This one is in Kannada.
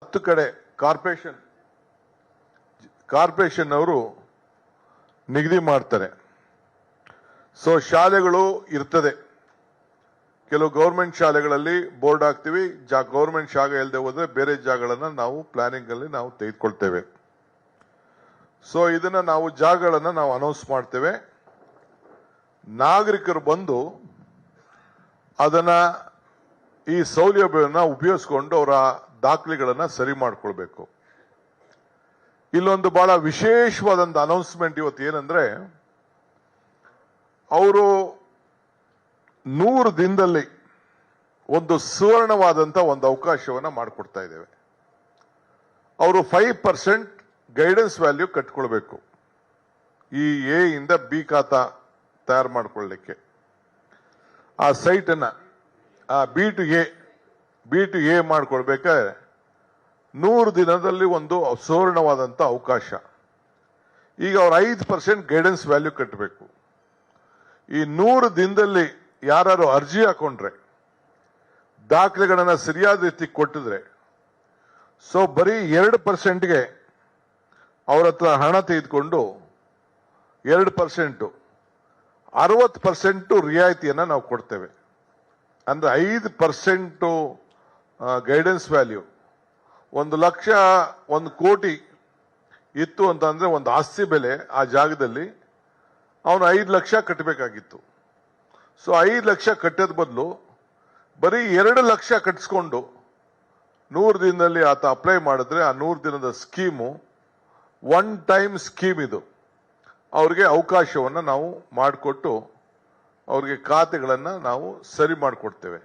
10 ಕಡೆ ಕಾರ್ಪೊರೇಷನ್ ಅವರು ನಿಗದಿ ಮಾಡ್ತಾರೆ. ಸೊ ಶಾಲೆಗಳು ಇರ್ತದೆ, ಕೆಲವು ಗೌರ್ಮೆಂಟ್ ಶಾಲೆಗಳಲ್ಲಿ ಬೋರ್ಡ್ ಹಾಕ್ತಿವಿ, ಗೌರ್ಮೆಂಟ್ ಶಾಲೆ ಇಲ್ಲದೆ ಹೋದ್ರೆ ಬೇರೆ ಜಾಗಗಳನ್ನ ನಾವು ಪ್ಲಾನಿಂಗ್ ಅಲ್ಲಿ ನಾವು ತೆಗೆದುಕೊಳ್ತೇವೆ. ಸೊ ಇದನ್ನ ನಾವು ಜಾಗಗಳನ್ನ ನಾವು ಅನೌನ್ಸ್ ಮಾಡ್ತೇವೆ. ನಾಗರಿಕರು ಬಂದು ಅದನ್ನ ಈ ಸೌಲಭ್ಯವನ್ನ ಉಪಯೋಗಿಸಿಕೊಂಡು ಅವರ ದಾಖಲೆಗಳನ್ನ ಸರಿ ಮಾಡ್ಕೊಳ್ಬೇಕು. ಇಲ್ಲೊಂದು ಬಹಳ ವಿಶೇಷವಾದಂತ ಅನೌನ್ಸ್ಮೆಂಟ್ ಇವತ್ತು ಏನಂದ್ರೆ, ಅವರು 100 ದಿನದಲ್ಲಿ ಒಂದು ಸುವರ್ಣವಾದಂತ ಒಂದು ಅವಕಾಶವನ್ನ ಮಾಡಿಕೊಡ್ತಾ ಇದ್ದೇವೆ. ಅವರು 5% ಗೈಡೆನ್ಸ್ ವ್ಯಾಲ್ಯೂ ಕಟ್ಕೊಳ್ಬೇಕು ಈ ಎ ಇಂದ ಬಿ ಖಾತಾ ತಯಾರು ಮಾಡ್ಕೊಳ್ಳಿಕ್ಕೆ. ಆ ಸೈಟ್ ಅನ್ನ ಬಿ ಟು ಎ ಮಾಡ್ಕೊಳ್ಬೇಕಾದ್ರೆ 100 ದಿನದಲ್ಲಿ ಒಂದು ಸುವರ್ಣವಾದಂತ ಅವಕಾಶ. ಈಗ ಅವ್ರು 5% ಗೈಡೆನ್ಸ್ ವ್ಯಾಲ್ಯೂ ಕಟ್ಟಬೇಕು. ಈ 100 ದಿನದಲ್ಲಿ ಯಾರು ಅರ್ಜಿ ಹಾಕೊಂಡ್ರೆ, ದಾಖಲೆಗಳನ್ನ ಸರಿಯಾದ ರೀತಿ ಕೊಟ್ಟಿದ್ರೆ, ಸೊ ಬರೀ 2%ಗೆ ಅವ್ರ ಹತ್ರ ಹಣ ತೆಗೆದುಕೊಂಡು 2% 60% ರಿಯಾಯಿತಿಯನ್ನ ನಾವು ಕೊಡ್ತೇವೆ. ಅಂದ್ರೆ 5% ಗೈಡೆನ್ಸ್ ವ್ಯಾಲ್ಯೂ 1 ಲಕ್ಷ 1 ಕೋಟಿ ಇತ್ತು ಅಂತಂದ್ರೆ ಒಂದು ಆಸ್ತಿ ಬೆಲೆ ಆ ಜಾಗದಲ್ಲಿ ಅವನು 5 ಲಕ್ಷ ಕಟ್ಟಬೇಕಾಗಿತ್ತು. ಸೊ 5 ಲಕ್ಷ ಕಟ್ಟೋದ್ ಬದಲು ಬರೀ 2 ಲಕ್ಷ ಕಟ್ಟಿಸ್ಕೊಂಡು 100 ದಿನದಲ್ಲಿ ಆತ ಅಪ್ಲೈ ಮಾಡಿದ್ರೆ ಆ 100 ದಿನದ ಸ್ಕೀಮು ಒನ್ ಟೈಮ್ ಸ್ಕೀಮ್ ಇದು. ಅವ್ರಿಗೆ ಅವಕಾಶವನ್ನ ನಾವು ಮಾಡಿಕೊಟ್ಟು ಅವ್ರಿಗೆ ಖಾತೆಗಳನ್ನ ನಾವು ಸರಿ ಮಾಡಿಕೊಡ್ತೇವೆ.